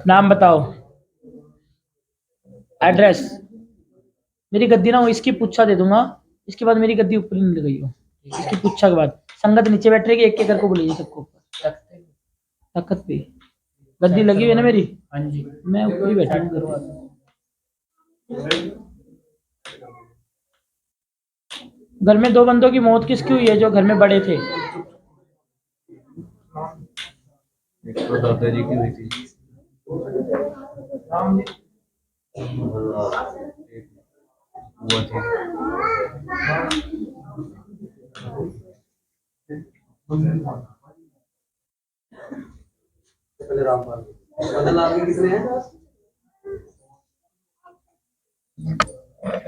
नाम बताओ, एड्रेस। मेरी गद्दी ना हो, इसकी पुच्छा दे दूंगा, इसके बाद मेरी गद्दी ऊपर नहीं गई हो, इसकी पुच्छा के बाद संगत नीचे बैठ रहेगी, एक एक करके बोलिए सबको ऊपर तख्त पे। गद्दी लगी हुई है ना मेरी? हाँ जी, मैं ऊपर ही बैठा हूँ। घर में दो बंदों की मौत किसकी हुई है जो घर में बड़े थे? एक तो दादाजी की हुई थी, वो थी।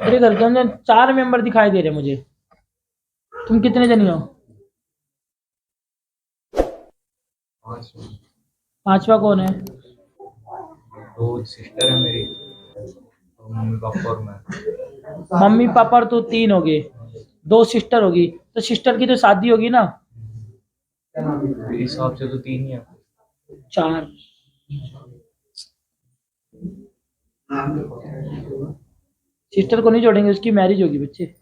मेरे घर के अंदर 4 मेंबर दिखाई दे रहे मुझे। तुम कितने जनी हो? पांचवा कौन है? दो सिस्टर है मेरी, मम्मी पापा और मैं। मम्मी पापा और तो 3 हो गए, 2 सिस्टर होगी, तो सिस्टर की तो शादी होगी ना? मेरे हिसाब से तो 3 ही है। 4। सिस्टर को नहीं जोड़ेंगे, उसकी मैरिज होगी बच्चे।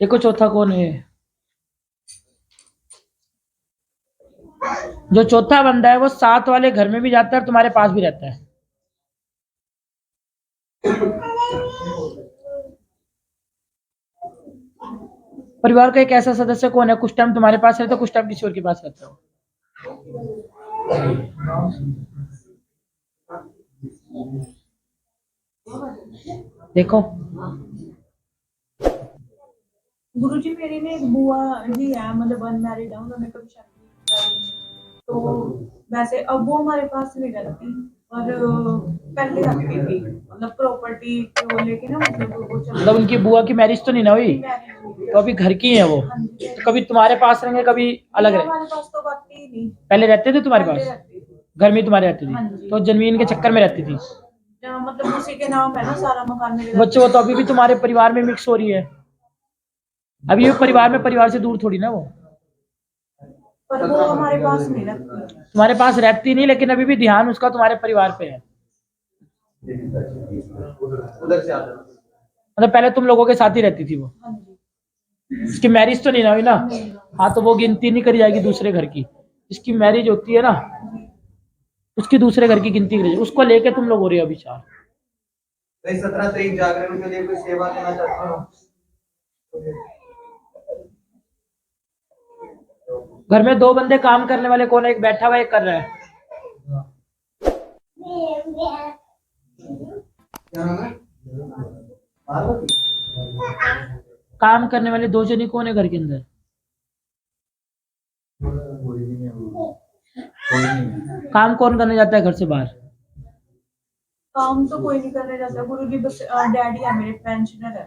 देखो चौथा कौन है? जो चौथा बंदा है वो साथ वाले घर में भी जाता है और तुम्हारे पास भी रहता है। परिवार का एक ऐसा सदस्य कौन है, कुछ टाइम तुम्हारे पास रहता है, कुछ टाइम किसी और के पास रहता है? देखो गुरुजी, मेरी ने एक बुआ जी है, मतलब अनमैरिड है, उन्होंने कभी शादी नहीं की। तो वैसे अब वो हमारे पास नहीं रहती, और पहले रखती थी, मतलब प्रॉपर्टी को लेके ना, मतलब उनकी बुआ की मैरिज तो नहीं ना हुई, तो अभी घर की है वो, तो कभी तुम्हारे पास रहेंगे, कभी अलग रहे? हमारे पास तो आती ही नहीं। पहले रहते थे तुम्हारे पहले पास? रहती थी, घर में तुम्हारे रहती थी, तो जमीन के चक्कर में रहती थी? मतलब उसी के नाम है ना सारा मकान मेरे। बच्चे वो तो अभी भी तुम्हारे परिवार में मिक्स हो रही है, अभी वो परिवार में परिवार से दूर थोड़ी ना वो। पर वो हमारे पास नहीं रहती। तुम्हारे पास रहती नहीं, लेकिन अभी भी ध्यान उसका तुम्हारे परिवार पे है। उधर से आ जाना। मतलब पहले तुम लोगों के साथ ही रहती थी वो? इसकी मैरिज तो नहीं ना हुई ना? हाँ, तो वो गिनती नहीं करी जाएगी दूसरे घर की। इसकी मैरिज होती है ना, उसकी दूसरे घर की गिनती करी जाएगी। उसको लेके तुम लोग हो रहे हो अभी 4। 17 तारीख जागरण के लिए कोई सेवा देना चाहते हो? घर में 2 बंदे काम करने वाले कौन है? एक बैठा हुआ, एक कर रहा है। काम करने वाले 2 जनी कौन है घर के अंदर? काम कौन करने जाता है घर से बाहर? काम तो कोई नहीं करने जाता गुरुजी, बस डैडी है मेरे, पेंशनर है,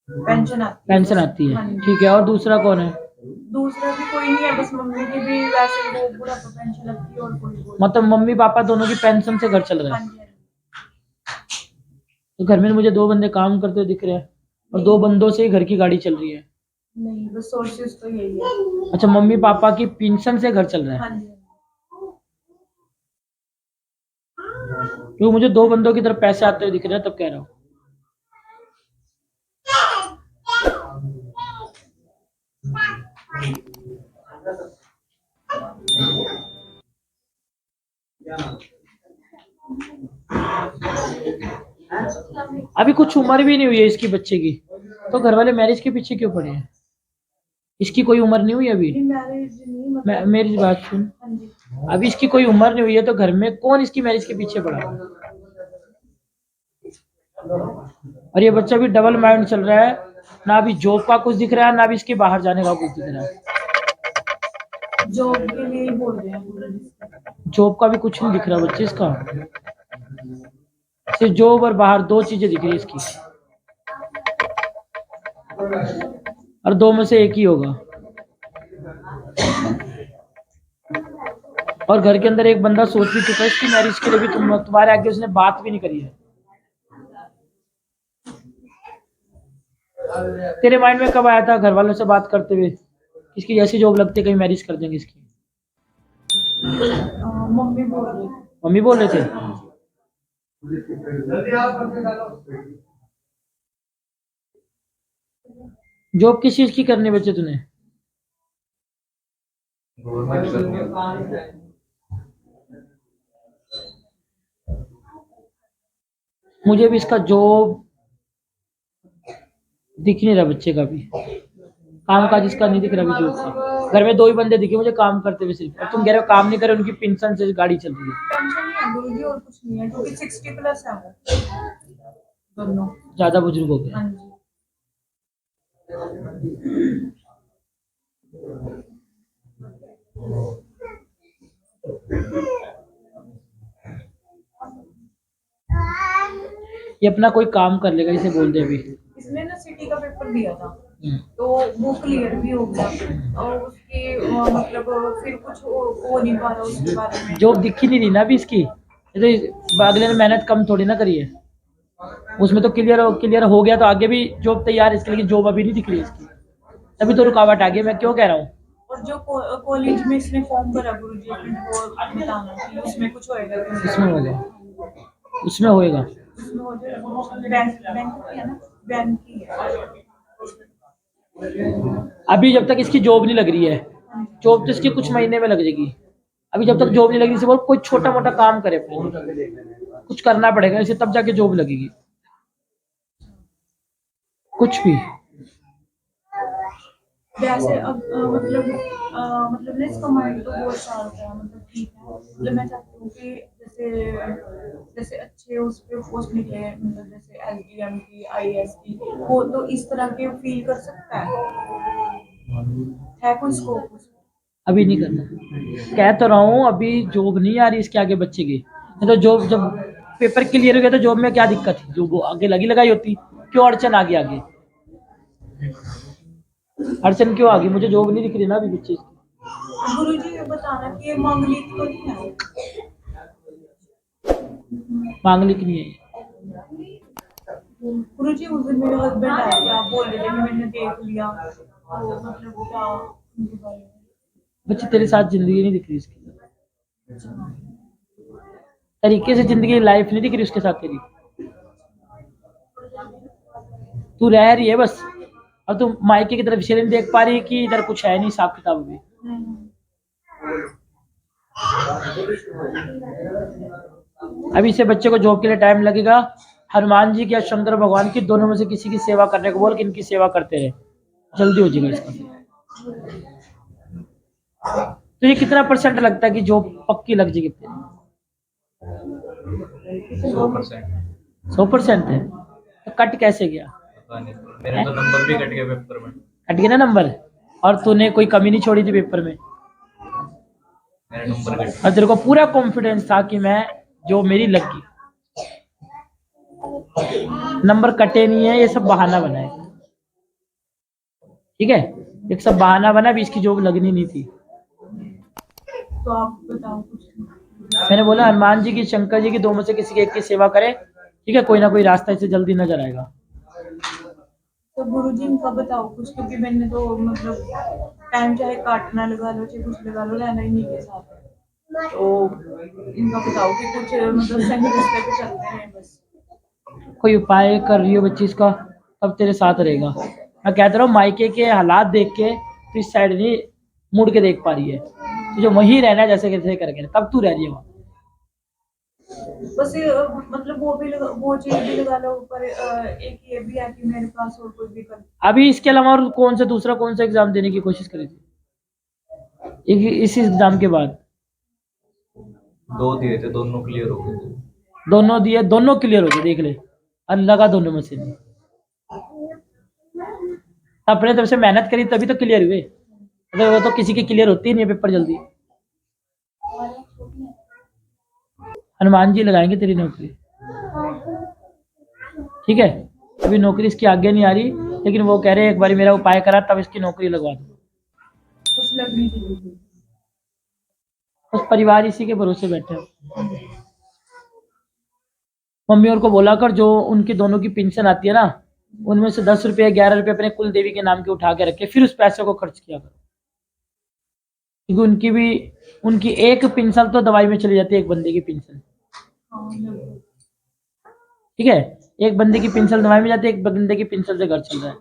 पेंशन आती है। ठीक है, और दूसरा कौन है? दूसरा भी कोई नहीं है, बस मम्मी की भी वैसे वो बुढ़ापा पेंशन लगती है, और कोई मतलब मम्मी पापा दोनों की पेंशन से घर चल रहा है? हाँ जी। तो घर में मुझे 2 बंदे काम करते हुए दिख रहे हैं, और 2 बंदों से ही घर की गाड़ी चल रही है। नहीं, बस सोर्सेस तो यही है। अच्छा, मम्मी पापा की पेंशन से घर चल रहा है? हाँ जी। क्यों मुझे 2 बंदों की तरफ पैसे आते हुए दिख रहे हैं, तब कह रहा हूँ। अभी कुछ उम्र भी नहीं हुई है इसकी बच्चे की, तो घर वाले मैरिज के पीछे क्यों पड़े हैं? इसकी कोई उम्र नहीं हुई अभी। मैरिज नहीं, मतलब मेरी बात सुन, अभी इसकी कोई उम्र नहीं हुई है, तो घर में कौन इसकी मैरिज के पीछे पड़ा है? और ये बच्चा भी डबल माइंड चल रहा है, ना अभी जॉब का कुछ दिख रहा है, ना अभी इसके बाहर जाने का कुछ दिख रहा है। जॉब के लिए बोल रहे हैं। जॉब का भी कुछ नहीं दिख रहा बच्चे इसका, सिर्फ जॉब और बाहर 2 चीजें दिख रही है इसकी, और 2 में से एक ही होगा। और घर के अंदर एक बंदा सोच भी चुका है इसकी मैरिज के लिए भी, तुम्हारे आगे उसने बात भी नहीं करी है। तेरे माइंड में कब आया था घर वालों से बात करते हुए इसकी जैसी जॉब लगती है कहीं मैरिज कर देंगे इसकी? मम्मी बोल रही थी। मम्मी बोल रहे थे? जॉब किस चीज की करनी बच्चे तूने? गवर्नमेंट करनी है। मुझे भी इसका जॉब दिख नहीं रहा बच्चे का भी, काम काज इसका नहीं दिख रहा अभी जॉब का। घर में 2 ही बंदे दिखे मुझे काम करते हुए सिर्फ, और तुम कह रहे हो काम नहीं करे, उनकी पेंशन से गाड़ी चल रही है। टेंशन नहीं है गुरुजी और कुछ नहीं है क्योंकि 60 प्लस है वो दोनों। ज्यादा बुजुर्ग हो गए। हाँ जी। ये अपना कोई काम कर लेगा, इसे बोल दे अभी। इसने ना सिटी का पेपर दिया था हम्म। तो वो क्लियर भी हो गया और उसकी मतलब फिर कुछ हो नहीं पा रहा उसके बारे में। जॉब दिख ही नहीं रही ना अभी इसकी, ये तो अगले ने मेहनत कम थोड़ी ना करी है, उसमें तो क्लियर हो गया तो आगे भी जॉब तैयार है इसके, लेकिन जॉब अभी नहीं दिख रही इसकी, तभी तो रुकावट आ गई। मैं क्यों कह रहा हूँ। और जो कॉलेज में इसने फॉर्म भरा गुरुजी वो बताना कि उसमें कुछ होएगा कि नहीं। उसमें होगा, उसमें होएगा। उसमें हो जाएगा। बैंक बैंक की है ना, बैंक की है। अभी जब तक इसकी जॉब नहीं लग रही है, जॉब तो इसकी कुछ महीने में लग जाएगी। अभी जब तक जॉब नहीं लगी, इसे बोल कोई छोटा मोटा काम करे, कुछ करना पड़ेगा इसे, तब जाके जॉब लगेगी। कुछ भी वैसे अब मतलब ना इसका माइंड तो बहुत शार्प है, मतलब ठीक है। मतलब मैं चाहती हूँ कि जैसे जैसे अच्छे उस पे पोस्ट निकले, मतलब जैसे एसडीएम की, आईएएस की, वो तो इस तरह के फील कर सकता है कोई स्कोप उसमें? अभी नहीं करना, कह तो रहा हूँ अभी जॉब नहीं आ रही इसके आगे बच्चे की, नहीं तो जॉब जब पेपर क्लियर हो गया तो जॉब में क्या दिक्कत थी, जो वो आगे लगी लगाई होती, क्यों अड़चन आ गई आगे, अड़चन क्यों आ गई, मुझे जॉब नहीं दिख रही ना अभी बच्चे की। गुरुजी ये बताना कि ये मांगलिक तो नहीं है। मांगलिक नहीं है। गुरुजी उस दिन मेरे हस्बैंड आए थे, आप बोल रहे थे कि मैंने देख लिया तो मतलब क्या उनके बारे में? बच्चे तेरे साथ जिंदगी नहीं दिख रही इसकी, तरीके से जिंदगी लाइफ नहीं दिख रही उसके साथ तेरी, तू रह रही है बस, और तू मायके की तरफ इसलिए नहीं देख पा रही कि इधर कुछ है नहीं हिसाब किताब भी। अभी से बच्चे को जॉब के लिए टाइम लगेगा, हनुमान जी की या शंकर भगवान की, दोनों में से किसी की सेवा करने को बोल कि इनकी सेवा करते रहे, जल्दी हो जाएगा इसका। तो ये कितना परसेंट लगता है कि जॉब पक्की लग जाएगी तेरी? 100%। 100% है तो कट कैसे गया? पता नहीं, मेरे तो नंबर भी कट गए पेपर में। कट गया ना नंबर, और तूने कोई कमी नहीं छोड़ी थी पेपर में, मेरा नंबर कट और तेरे को पूरा कॉन्फिडेंस था कि मैं जो मेरी लगी, नंबर कटे नहीं है, ये सब बहाना बना है, ठीक है, एक सब बहाना बना, भी इसकी जॉब लगनी नहीं थी। तो आप बताओ कुछ। मैंने बोला हनुमान जी की, शंकर जी की, दो में से किसी एक की सेवा करे, ठीक है, कोई ना कोई रास्ता इसे जल्दी नजर आएगा। तो गुरुजी इनका बताओ कुछ, क्योंकि मैंने तो मतलब टाइम चाहे काटना लगा लो चाहे कुछ लगा लो, रहना ही नहीं के साथ। तो इनका बताओ कि कुछ मतलब सही रास्ते पे चलते हैं बस। कोई उपाय कर रही हो बच्ची इसका, तब तेरे साथ रहेगा। मैं कहता रहा हूँ मायके के हालात देख के तो इस साइड नहीं मुड़ के देख पा रही है, तो जो वहीं रहना है जैसे कैसे करके, तब तू रह रही है वहाँ। बस मतलब वो चीज भी लगा लो, पर एक ये भी है कि मेरे पास और कोई विकल्प। अभी इसके अलावा और दूसरा कौन सा एग्जाम देने की कोशिश करी थी इस एग्जाम के बाद? 2 दिए थे, दोनों क्लियर हो गए थे। दोनों दिए, दोनों क्लियर हो गए, देख ले, अल्लाह का दोनों में से नहीं, अपने तरफ से मेहनत करी तभी तो क्लियर हुए, अगर वो तो किसी की क्लियर होती ही नहीं है पेपर जल्दी। हनुमान जी लगाएंगे तेरी नौकरी, ठीक है, अभी नौकरी इसकी आगे नहीं आ रही, लेकिन वो कह रहे हैं एक बार मेरा उपाय करा तब इसकी नौकरी लगवा दो। कुछ लगनी चाहिए। बस परिवार इसी के भरोसे बैठे हैं। मम्मी और को बोला कर, जो उनकी दोनों की पेंशन आती है ना, उनमें से 10 रुपये 11 रुपये अपने कुल देवी के नाम के उठा के रखे, फिर उस पैसे को खर्च किया करो, क्योंकि उनकी एक पेंशन तो दवाई में चली जाती है, एक बंदे की पेंशन। हाँ, बिल्कुल। ठीक है, एक बंदे की पेंशन दवाई में जाती है, एक बंदे की पेंशन से घर चल रहा है।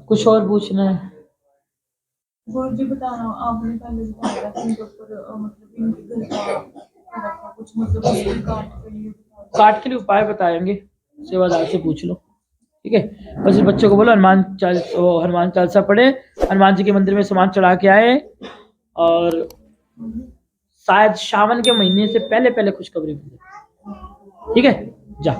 कुछ और पूछना है? गुरु जी बता रहा हूँ, आपने पहले बताया था इनके ऊपर मतलब इनके घर का कुछ मतलब उसके काट के लिए बता दो। काट के लिए उपाय बताएंगे, सेवादार से पूछ लो। ठीक है, बस इस बच्चों को बोलो हनुमान चालीसा पढ़े, हनुमान जी के मंदिर में सामान चढ़ा के आए, और शायद सावन के महीने से पहले पहले खुशखबरी मिले। ठीक है, जा।